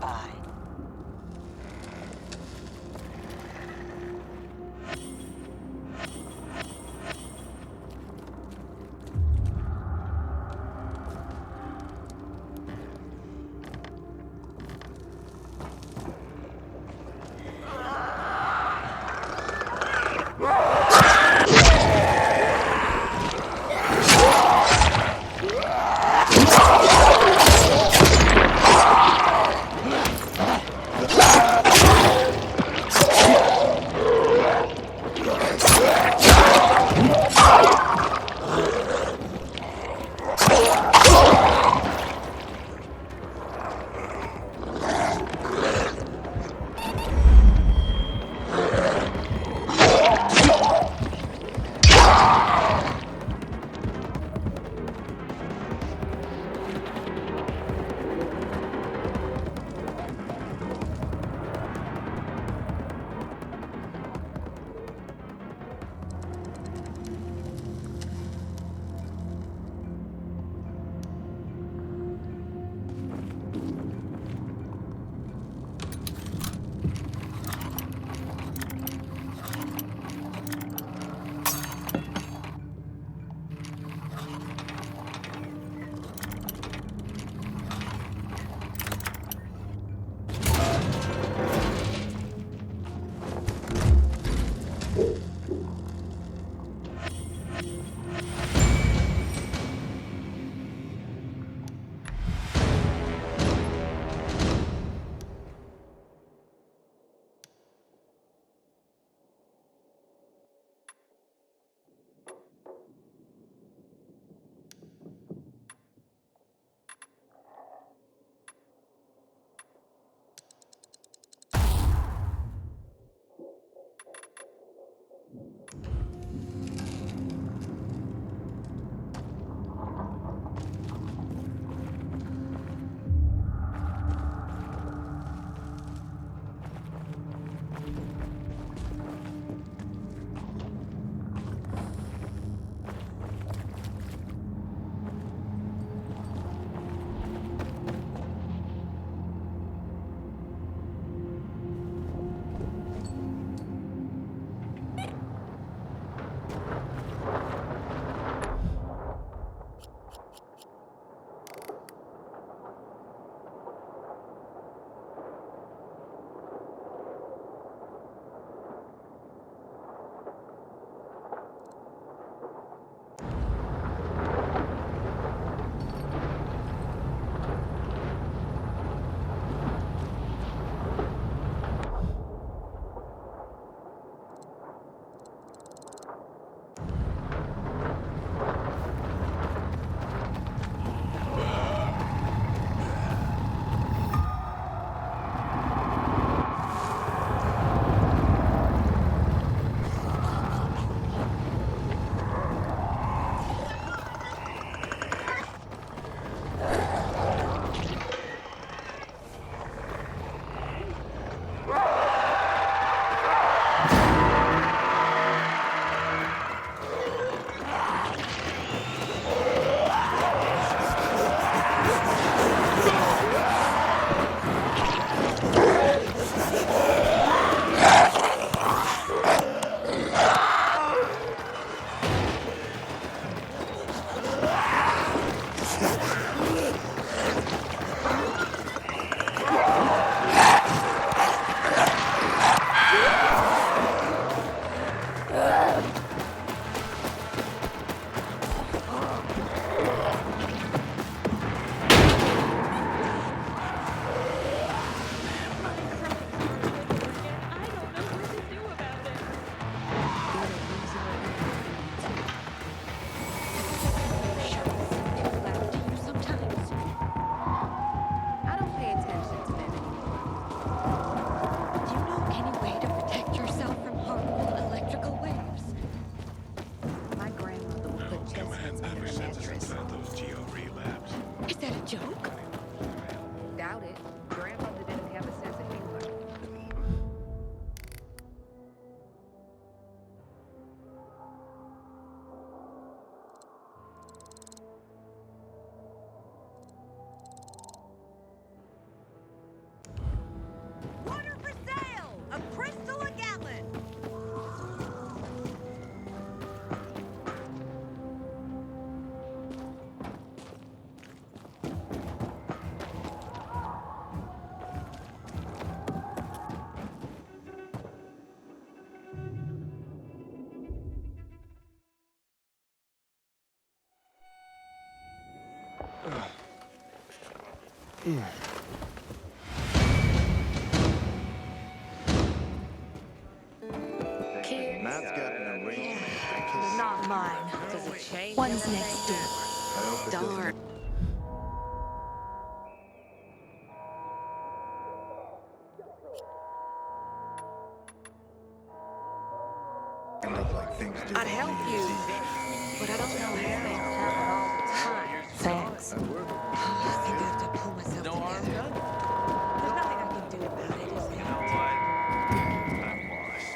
nearby. Matt's got an arrangement. Not mine. Does it change? One's next door. I hope it Darn. doesn't end up like things do. I'd help you, but I don't know how. Thanks. I work. I think I have to pull myself together. There's nothing I can do about it, is there? I'm lost.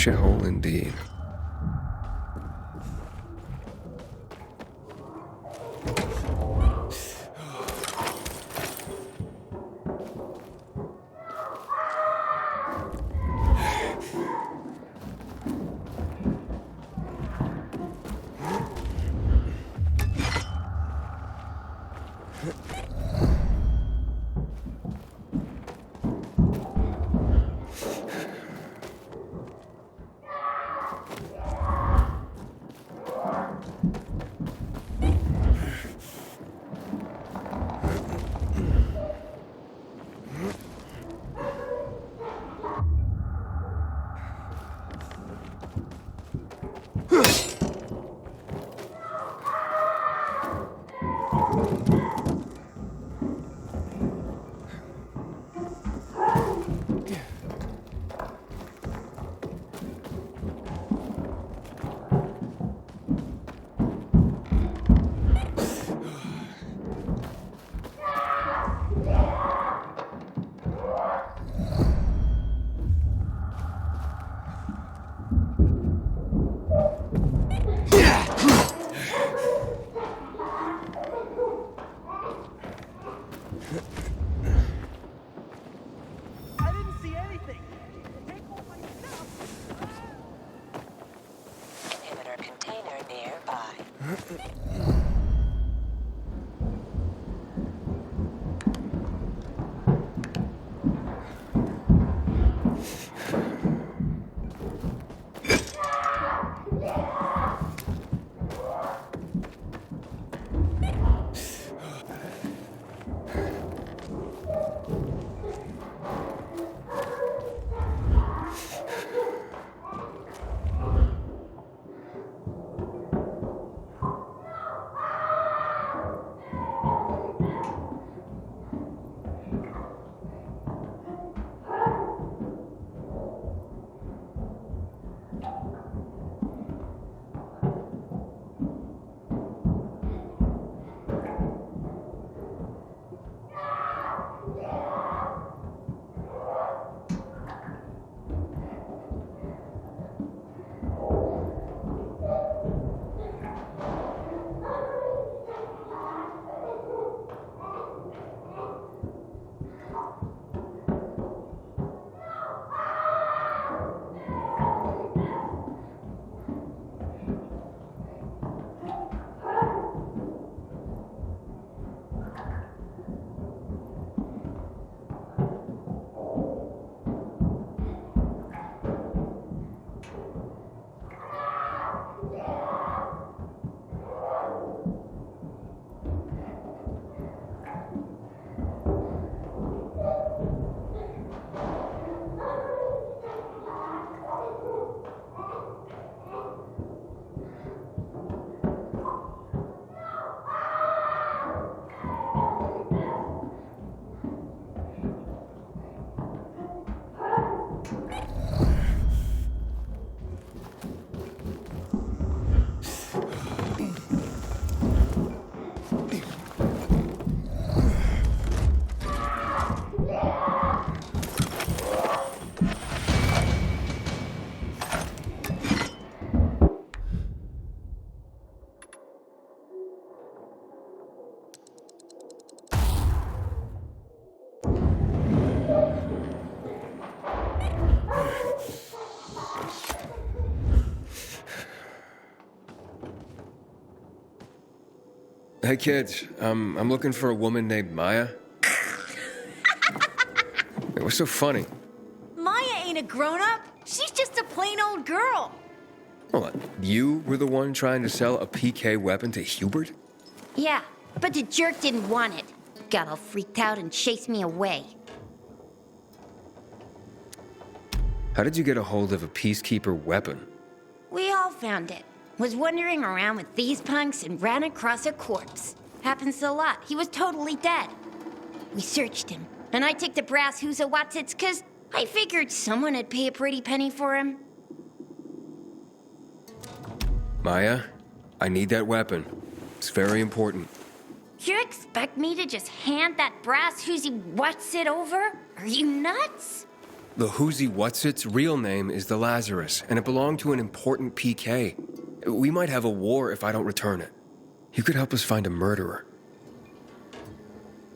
shithole indeed. Inhibitor container nearby. Hey kids, I'm looking for a woman named Maya. Hey, what's so funny? Maya ain't a grown-up. She's just a plain old girl. Hold on, you were the one trying to sell a PK weapon to Hubert? Yeah, but the jerk didn't want it. Got all freaked out and chased me away. How did you get a hold of a Peacekeeper weapon? We all found it. Was wandering around with these punks and ran across a corpse. Happens a lot. He was totally dead. We searched him, and I took the brass who's a Watsits, 'cause I figured someone would pay a pretty penny for him. Maya, I need that weapon. It's very important. You expect me to just hand that brass who's he Watsit over? Are you nuts? The Who's What's-It's real name is the Lazarus, and it belonged to an important PK. We might have a war if I don't return it. You could help us find a murderer.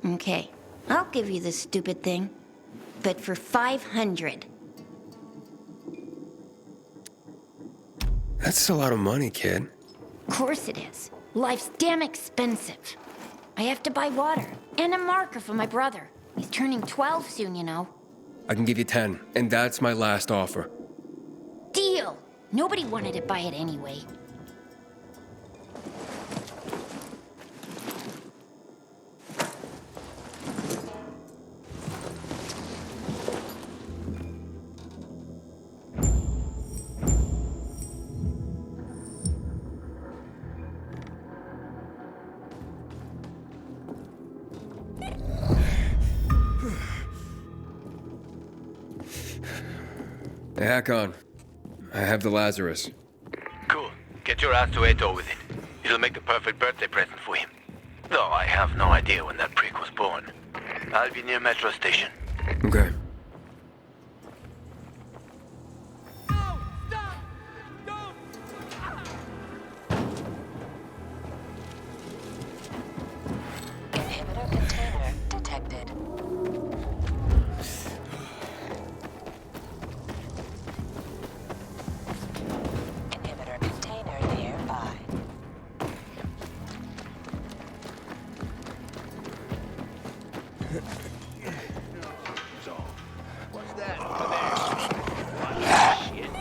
Okay, I'll give you this stupid thing, but for 500. That's a lot of money, kid. Of course it is. Life's damn expensive. I have to buy water and a marker for my brother. He's turning 12 soon, you know. I can give you 10, and that's my last offer. Deal! Nobody wanted to buy it anyway. Hey, Harran. I have the Lazarus. Cool. Get your ass to Ato with it. It'll make the perfect birthday present for him. Though I have no idea when that prick was born. I'll be near metro station. Okay. Inhibitor container detected. Inhibitor container nearby. What's that over there? Watch that shit.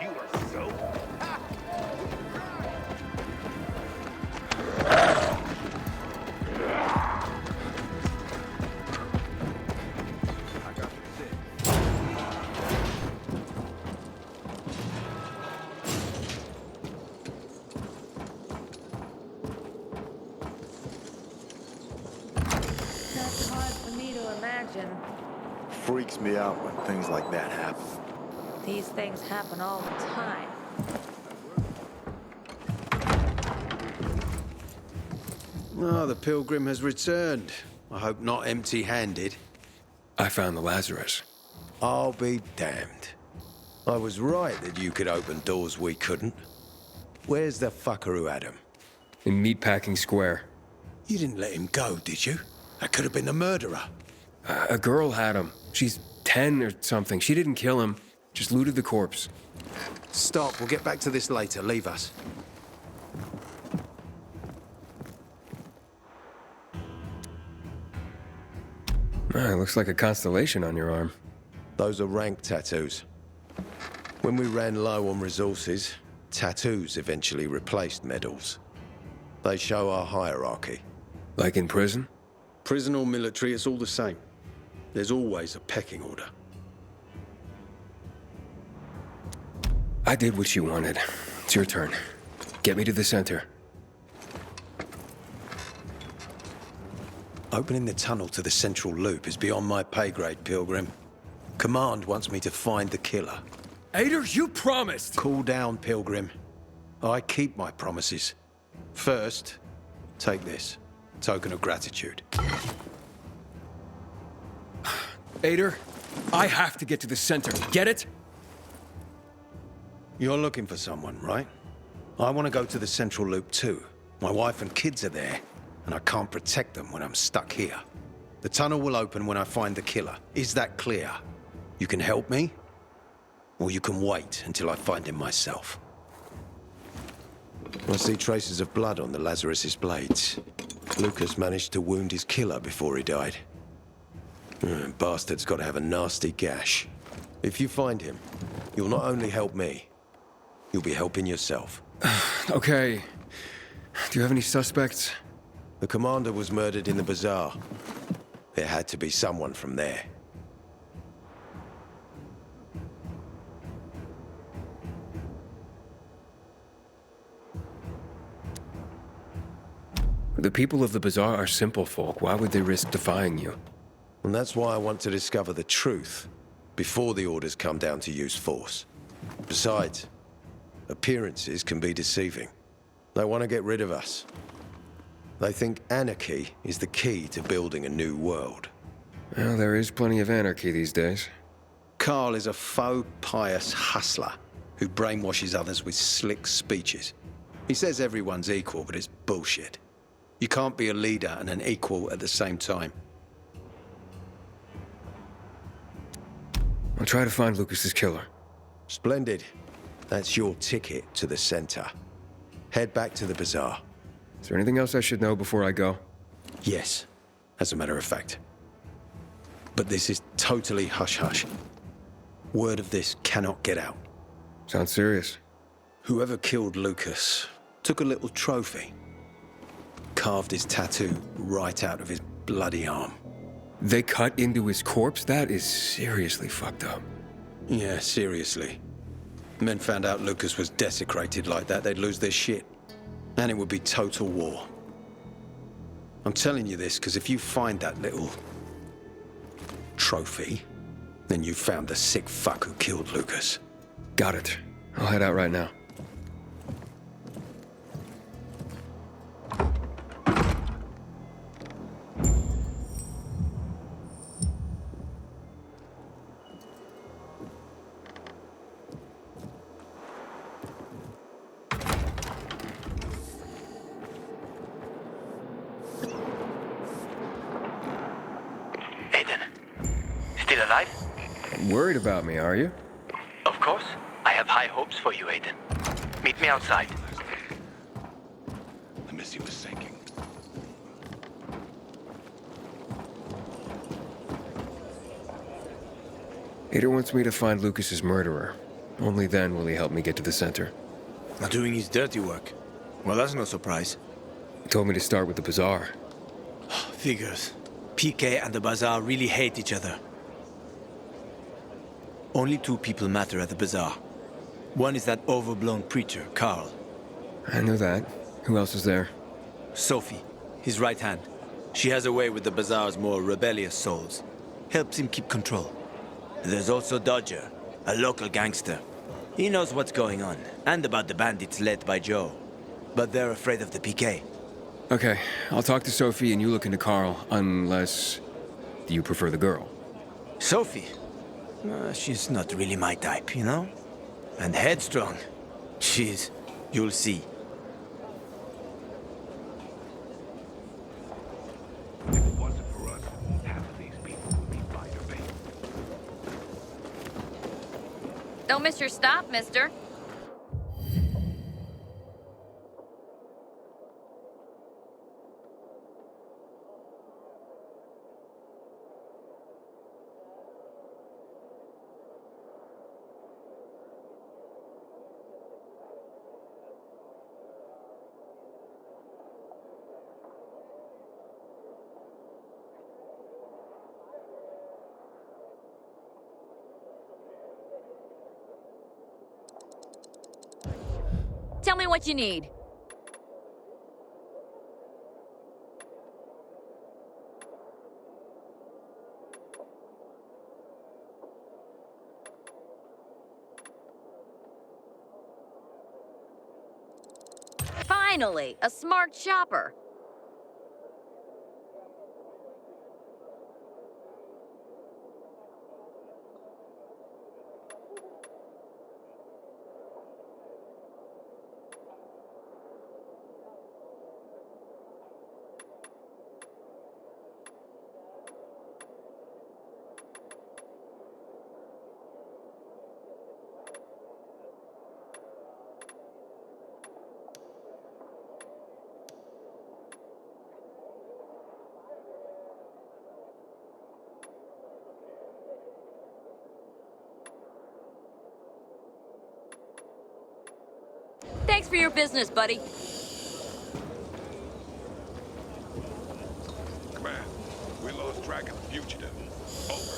You are so... I got this. That's hard for me to imagine. Freaks me out when things like that happen. These things happen all the time. Ah, the pilgrim has returned. I hope not empty-handed. I found the Lazarus. I'll be damned. I was right that you could open doors we couldn't. Where's the fucker who had him? In Meatpacking Square. You didn't let him go, did you? That could have been the murderer. A girl had him. She's 10 or something. She didn't kill him, just looted the corpse. Stop, we'll get back to this later. Leave us. It looks like a constellation on your arm. Those are rank tattoos. When we ran low on resources, tattoos eventually replaced medals. They show our hierarchy. Like in prison? Prison or military, it's all the same. There's always a pecking order. I did what you wanted. It's your turn. Get me to the center. Opening the tunnel to the central loop is beyond my pay grade, Pilgrim. Command wants me to find the killer. Ader, you promised! Cool down, Pilgrim. I keep my promises. First, take this. Token of gratitude. Ader, I have to get to the center. Get it? You're looking for someone, right? I want to go to the Central Loop too. My wife and kids are there, and I can't protect them when I'm stuck here. The tunnel will open when I find the killer. Is that clear? You can help me, or you can wait until I find him myself. I see traces of blood on the Lazarus's blades. Lucas managed to wound his killer before he died. Bastard's got to have a nasty gash. If you find him, you'll not only help me, you'll be helping yourself. Okay. Do you have any suspects? The commander was murdered in the bazaar. There had to be someone from there. The people of the bazaar are simple folk. Why would they risk defying you? And that's why I want to discover the truth before the orders come down to use force. Besides, appearances can be deceiving. They want to get rid of us. They think anarchy is the key to building a new world. Well, there is plenty of anarchy these days. Carl is a faux pious hustler who brainwashes others with slick speeches. He says everyone's equal, but it's bullshit. You can't be a leader and an equal at the same time. I'll try to find Lucas's killer. Splendid. That's your ticket to the center. Head back to the bazaar. Is there anything else I should know before I go? Yes, as a matter of fact. But this is totally hush-hush. Word of this cannot get out. Sounds serious. Whoever killed Lucas took a little trophy. Carved his tattoo right out of his bloody arm. They cut into his corpse? That is seriously fucked up. Yeah, seriously. Men found out Lucas was desecrated like that, they'd lose their shit. And it would be total war. I'm telling you this because if you find that little trophy, then you found the sick fuck who killed Lucas. Got it. I'll head out right now. Worried about me, are you? Of course. I have high hopes for you, Aiden. Meet me outside. I miss you was sinking. Ader wants me to find Lucas's murderer. Only then will he help me get to the center. Not doing his dirty work. Well, that's no surprise. He told me to start with the bazaar. Figures. PK and the bazaar really hate each other. Only two people matter at the bazaar. One is that overblown preacher, Carl. I know that. Who else is there? Sophie, his right hand. She has a way with the bazaar's more rebellious souls. Helps him keep control. There's also Dodger, a local gangster. He knows what's going on, and about the bandits led by Joe. But they're afraid of the PK. Okay, I'll talk to Sophie and you look into Carl, unless you prefer the girl. Sophie? She's not really my type, you know? And headstrong. She's... you'll see. If it wasn't for us, half of these people would be fire bait. Don't miss your stop, mister. Tell me what you need. Finally, a smart shopper. Thanks for your business, buddy. Command, we lost track of the fugitive. Over.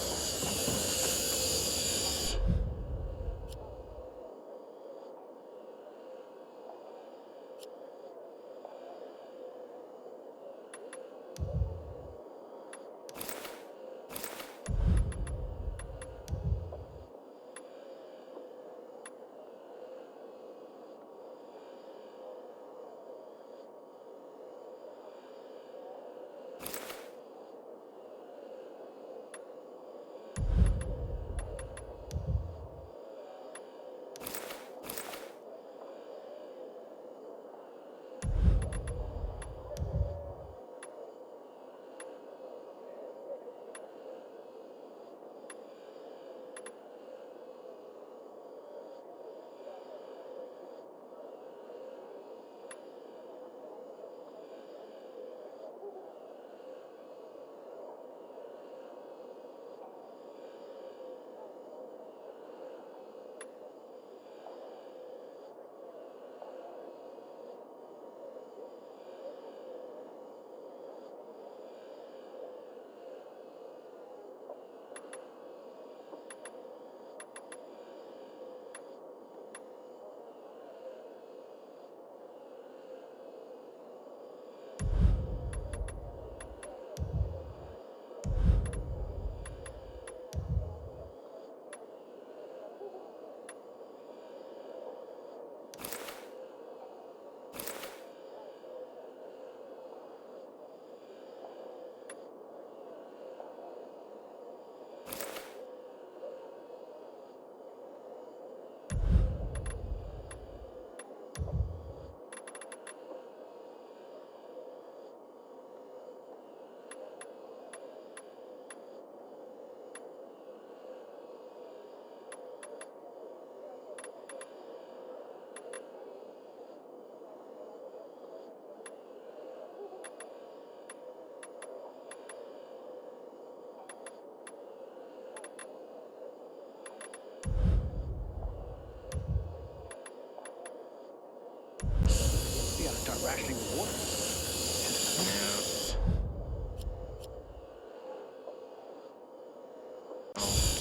We gotta start rationing the water.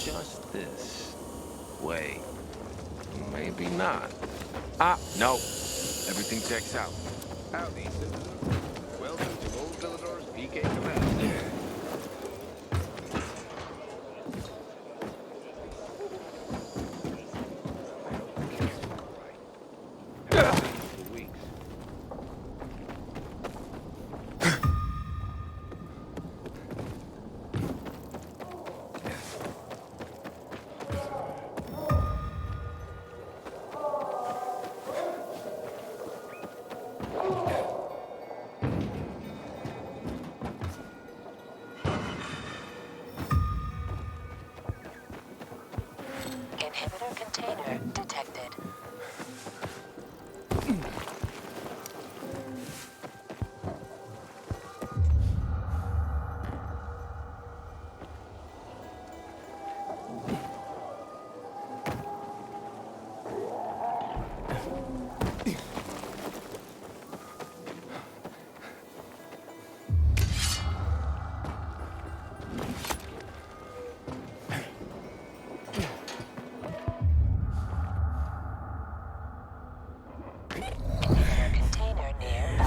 Just this way. Maybe not. Ah, no. Everything checks out. Howdy, citizens. Welcome to Old Villador's PK Command. For weeks. Inhibitor container detected. Container nearby.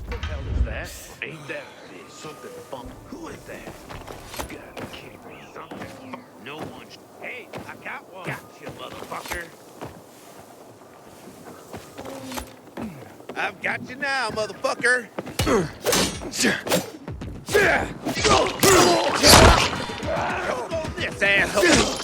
What the hell is that? Ain't that something funk? Who is that? You gotta be kidding me. Something. No one. Hey, I got one. Gotcha, motherfucker. I've got you now, motherfucker. Hold on this, asshole.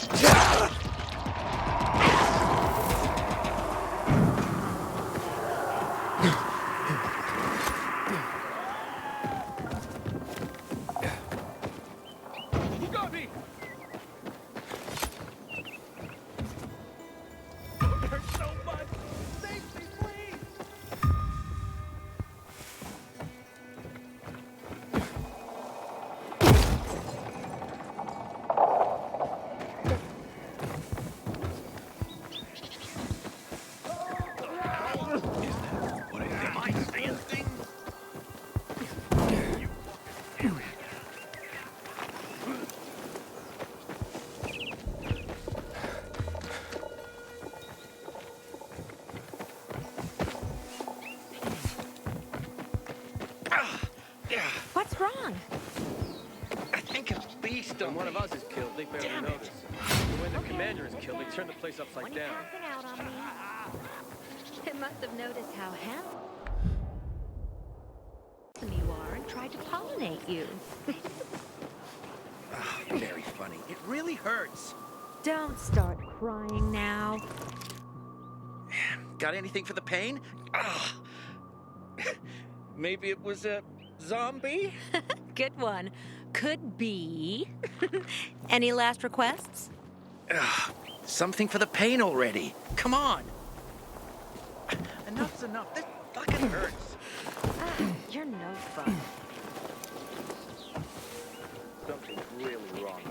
What's wrong? I think a beast on When one of me. us is killed, they barely Damn it. notice. But when the commander is killed, they turn the place upside When you're down. passing out on me. It must have noticed how handsome you are and tried to pollinate you. Very funny. It really hurts. Don't start crying now. Got anything for the pain? Ugh. Maybe it was a zombie? Good one. Could be. Any last requests? Ugh. Something for the pain already. Come on. Enough's enough. This fucking hurts. You're no fun. Something's really wrong.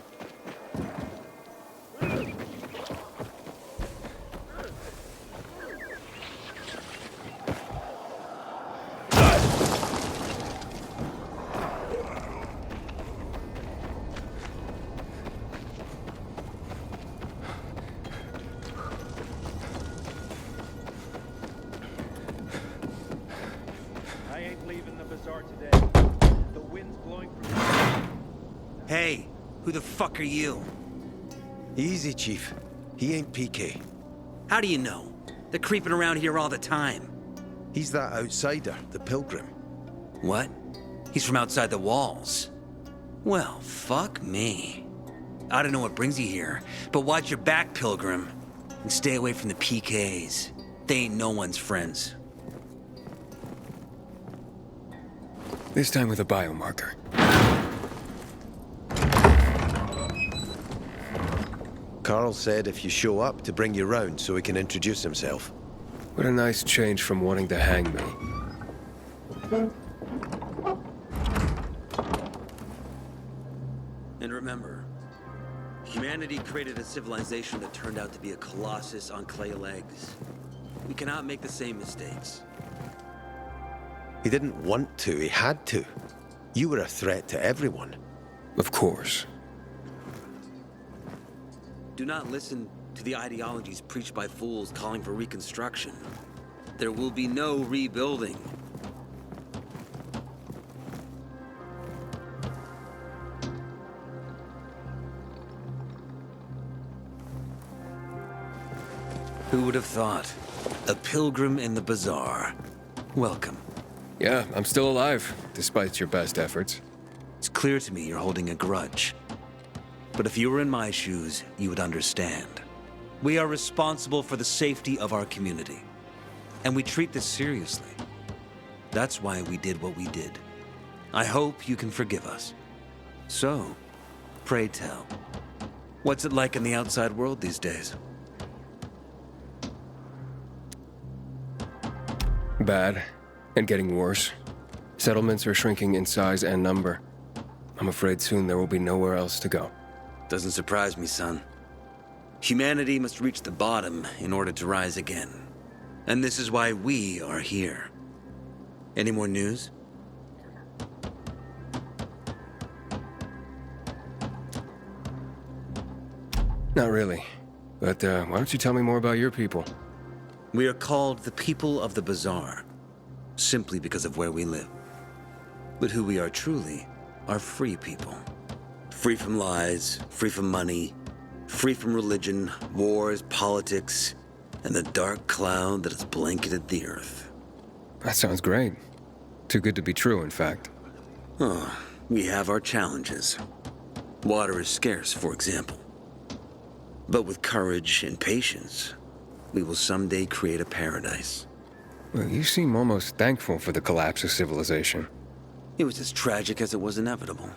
I ain't leaving the bazaar today. The wind's blowing from... Hey, who the fuck are you? Easy, Chief. He ain't PK. How do you know? They're creeping around here all the time. He's that outsider, the pilgrim. What? He's from outside the walls. Well, fuck me. I don't know what brings you here, but watch your back, Pilgrim. And stay away from the PKs. They ain't no one's friends. This time with a biomarker. Carl said if you show up to bring you round so he can introduce himself. What a nice change from wanting to hang me. And remember, humanity created a civilization that turned out to be a colossus on clay legs. We cannot make the same mistakes. He didn't want to, he had to. You were a threat to everyone. Of course. Do not listen to the ideologies preached by fools calling for reconstruction. There will be no rebuilding. Who would have thought? A pilgrim in the bazaar. Welcome. Yeah, I'm still alive, despite your best efforts. It's clear to me you're holding a grudge. But if you were in my shoes, you would understand. We are responsible for the safety of our community. And we treat this seriously. That's why we did what we did. I hope you can forgive us. So, pray tell, what's it like in the outside world these days? Bad, and getting worse. Settlements are shrinking in size and number. I'm afraid soon there will be nowhere else to go. Doesn't surprise me, son. Humanity must reach the bottom in order to rise again. And this is why we are here. Any more news? Not really. But why don't you tell me more about your people? We are called the people of the bazaar, simply because of where we live. But who we are truly are free people. Free from lies, free from money, free from religion, wars, politics, and the dark cloud that has blanketed the earth. That sounds great. Too good to be true, in fact. Oh, we have our challenges. Water is scarce, for example. But with courage and patience, we will someday create a paradise. Well, you seem almost thankful for the collapse of civilization. It was as tragic as it was inevitable.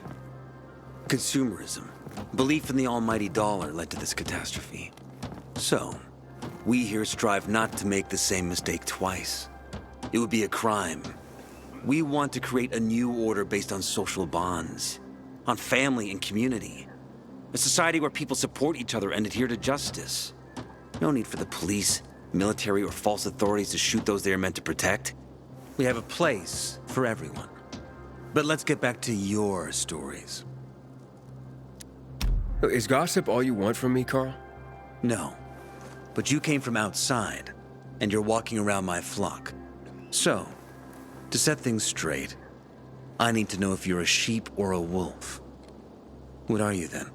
Consumerism, belief in the almighty dollar led to this catastrophe. So, we here strive not to make the same mistake twice. It would be a crime. We want to create a new order based on social bonds, on family and community. A society where people support each other and adhere to justice. No need for the police, military, or false authorities to shoot those they are meant to protect. We have a place for everyone. But let's get back to your stories. Is gossip all you want from me, Carl? No. But you came from outside, and you're walking around my flock. So, to set things straight, I need to know if you're a sheep or a wolf. What are you then?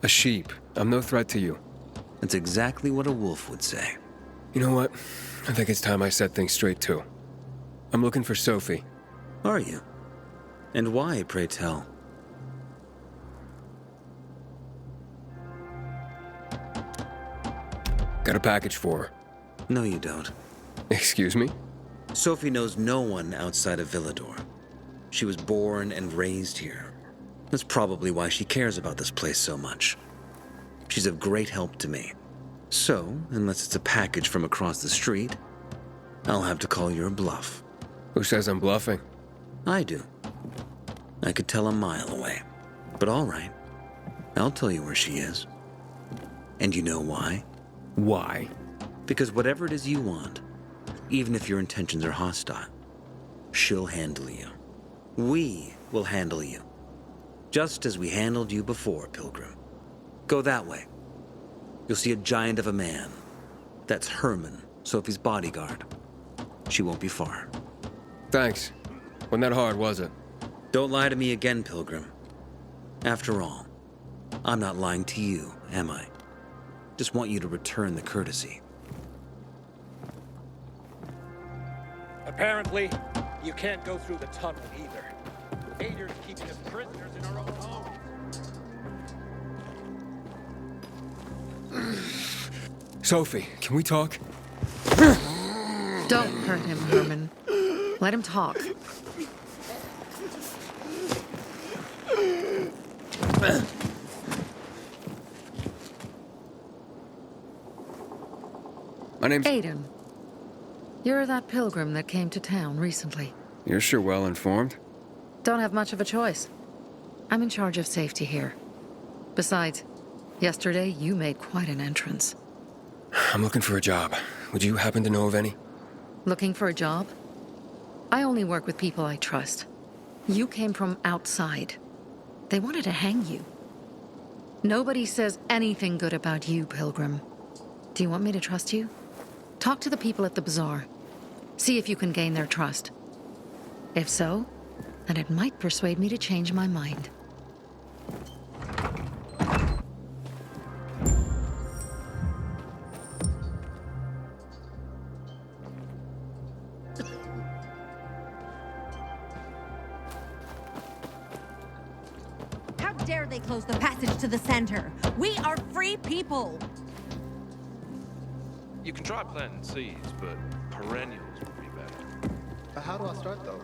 A sheep. I'm no threat to you. That's exactly what a wolf would say. You know what? I think it's time I set things straight, too. I'm looking for Sophie. Are you? And why, pray tell? Got a package for her. No, you don't. Excuse me? Sophie knows no one outside of Villador. She was born and raised here. That's probably why she cares about this place so much. She's of great help to me. So, unless it's a package from across the street, I'll have to call your bluff. Who says I'm bluffing? I do. I could tell a mile away. But all right. I'll tell you where she is. And you know why? Why? Because whatever it is you want, even if your intentions are hostile, she'll handle you. We will handle you. Just as we handled you before, Pilgrim. Go that way. You'll see a giant of a man. That's Harran, Sophie's bodyguard. She won't be far. Thanks. Wasn't that hard, was it? Don't lie to me again, Pilgrim. After all, I'm not lying to you, am I? Just want you to return the courtesy. Apparently, you can't go through the tunnel either. Ader's keeping us prisoners in our own home. Sophie, can we talk? Don't hurt him, Herman. Let him talk. My name's... Aiden. You're that pilgrim that came to town recently. You're sure well informed. Don't have much of a choice. I'm in charge of safety here. Besides, yesterday you made quite an entrance. I'm looking for a job. Would you happen to know of any? Looking for a job? I only work with people I trust. You came from outside. They wanted to hang you. Nobody says anything good about you, Pilgrim. Do you want me to trust you? Talk to the people at the bazaar. See if you can gain their trust. If so, then it might persuade me to change my mind. How dare they close the passage to the center? We are free people! You can try planting seeds, but perennials would be better. How do I start those?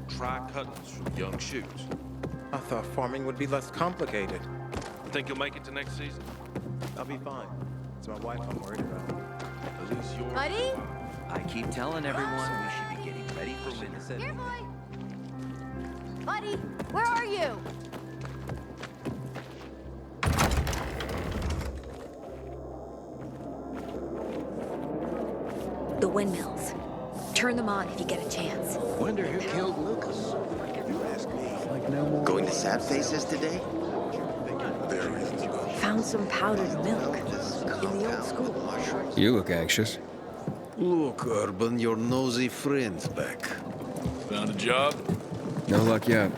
Try cuttings from young shoots. I thought farming would be less complicated. Think you'll make it to next season? I'll be fine. It's my wife I'm worried about. At least yours. Buddy? I keep telling everyone we should be getting ready for winter. Here, boy! Buddy, where are you? The windmills. Turn them on if you get a chance. Wonder who killed Lucas. Going to Sad Faces today? Found some powdered milk in the old school. You look anxious. Look, Urban, your nosy friend's back. Found a job? No luck yet.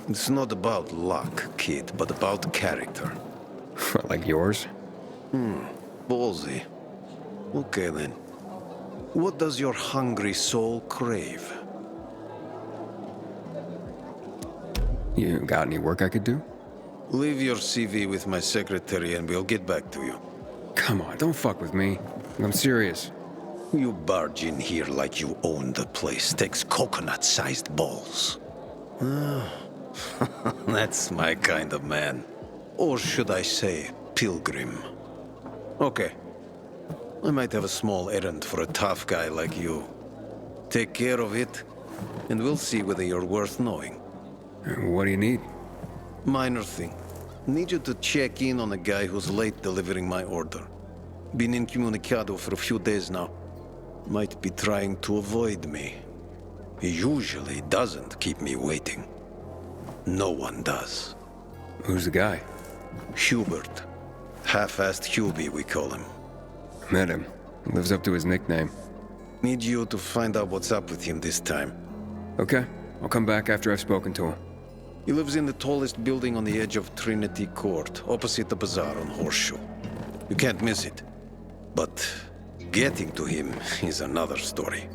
It's not about luck, kid, but about character. Like yours? Ballsy. Okay, then. What does your hungry soul crave? You got any work I could do? Leave your CV with my secretary and we'll get back to you. Come on, don't fuck with me. I'm serious. You barge in here like you own the place. Takes coconut-sized balls. That's my kind of man. Or should I say, pilgrim. Okay. I might have a small errand for a tough guy like you. Take care of it, and we'll see whether you're worth knowing. What do you need? Minor thing. Need you to check in on a guy who's late delivering my order. Been incommunicado for a few days now. Might be trying to avoid me. He usually doesn't keep me waiting. No one does. Who's the guy? Hubert. Half-assed Hubie, we call him. Met him. Lives up to his nickname. Need you to find out what's up with him this time. Okay. I'll come back after I've spoken to him. He lives in the tallest building on the edge of Trinity Court, opposite the bazaar on Horseshoe. You can't miss it. But getting to him is another story.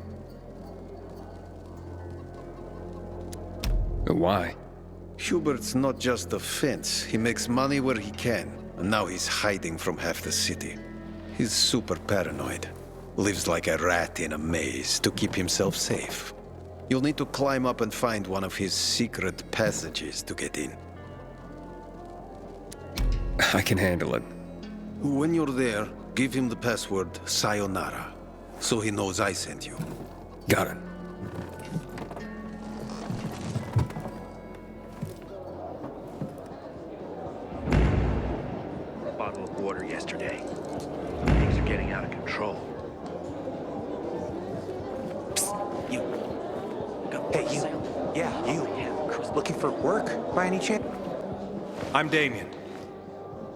Why? Hubert's not just a fence. He makes money where he can, and now he's hiding from half the city. He's super paranoid. Lives like a rat in a maze to keep himself safe. You'll need to climb up and find one of his secret passages to get in. I can handle it. When you're there, give him the password Sayonara, so he knows I sent you. Got it. A bottle of water yesterday. Things are getting out of control. Psst, you. Hey, you. Yeah, you. Looking for work, by any chance? I'm Damien.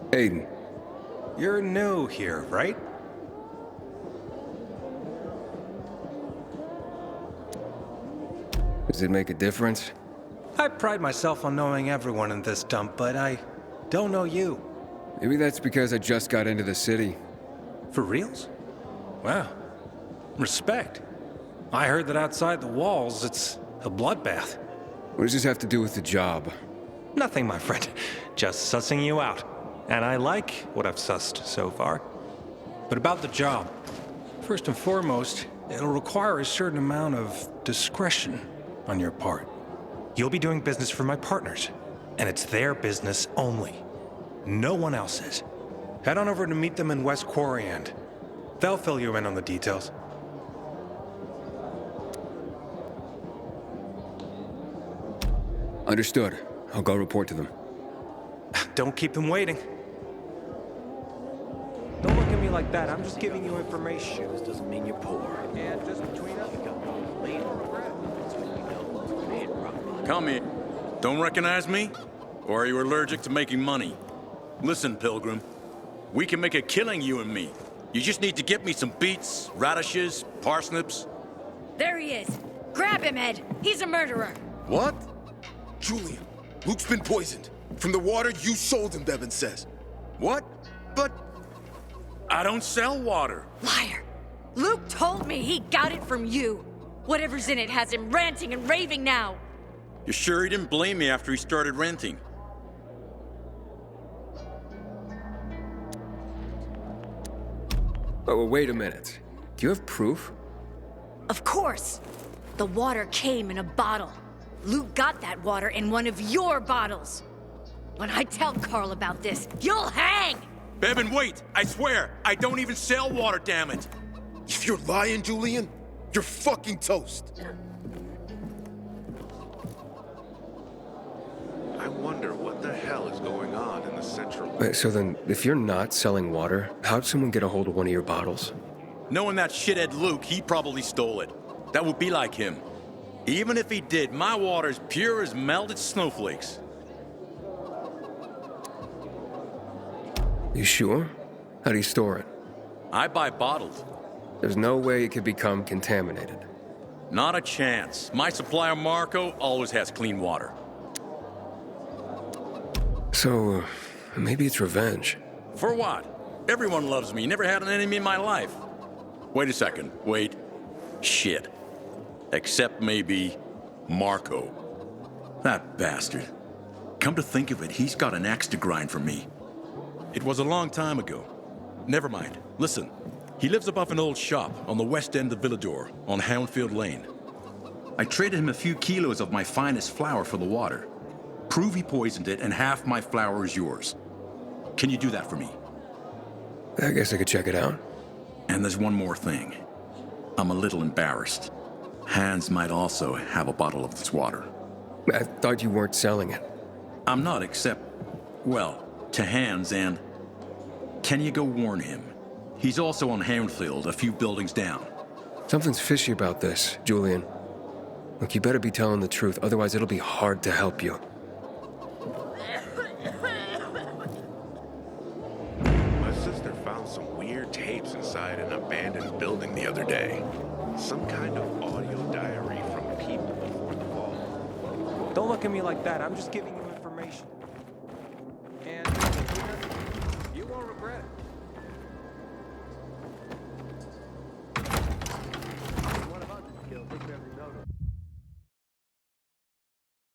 Aiden. You're new here, right? Does it make a difference? I pride myself on knowing everyone in this dump, but I don't know you. Maybe that's because I just got into the city. For reals? Wow. Respect. I heard that outside the walls, it's a bloodbath. What does this have to do with the job? Nothing, my friend. Just sussing you out. And I like what I've sussed so far. But about the job. First and foremost, it'll require a certain amount of discretion on your part. You'll be doing business for my partners, and it's their business only. No one else's. Head on over to meet them in West Quarry and they'll fill you in on the details. Understood. I'll go report to them. Don't keep them waiting. Don't look at me like that. I'm just giving you information. This doesn't mean you're poor. And just between us, Come in. Don't recognize me? Or are you allergic to making money? Listen, Pilgrim. We can make a killing, you and me. You just need to get me some beets, radishes, parsnips. There he is. Grab him, Ed. He's a murderer. What? Julian, Luke's been poisoned. From the water you sold him, Devin says. What? But I don't sell water. Liar. Luke told me he got it from you. Whatever's in it has him ranting and raving now. You sure he didn't blame me after he started renting? Oh, wait a minute. Do you have proof? Of course. The water came in a bottle. Luke got that water in one of your bottles. When I tell Carl about this, you'll hang! Bevan, wait! I swear, I don't even sell water, damn it! If you're lying, Julian, you're fucking toast. I wonder what the hell is going on in the central... Wait, so then, if you're not selling water, how'd someone get a hold of one of your bottles? Knowing that shithead Luke, he probably stole it. That would be like him. Even if he did, my water's pure as melted snowflakes. You sure? How do you store it? I buy bottled. There's no way it could become contaminated. Not a chance. My supplier, Marco, always has clean water. So, maybe it's revenge. For what? Everyone loves me. Never had an enemy in my life. Wait a second. Wait. Shit. Except maybe Marco. That bastard. Come to think of it, he's got an axe to grind for me. It was a long time ago. Never mind. Listen. He lives above an old shop on the west end of Villador, on Houndfield Lane. I traded him a few kilos of my finest flour for the water. Prove he poisoned it, and half my flour is yours. Can you do that for me? I guess I could check it out. And there's one more thing. I'm a little embarrassed. Hans might also have a bottle of this water. I thought you weren't selling it. I'm not, except, well, to Hans, and can you go warn him? He's also on Houndfield, a few buildings down. Something's fishy about this, Julian. Look, you better be telling the truth, otherwise it'll be hard to help you. inside an abandoned building the other day. Some kind of audio diary from people before the fall. Don't look at me like that. I'm just giving you information. And you won't regret it.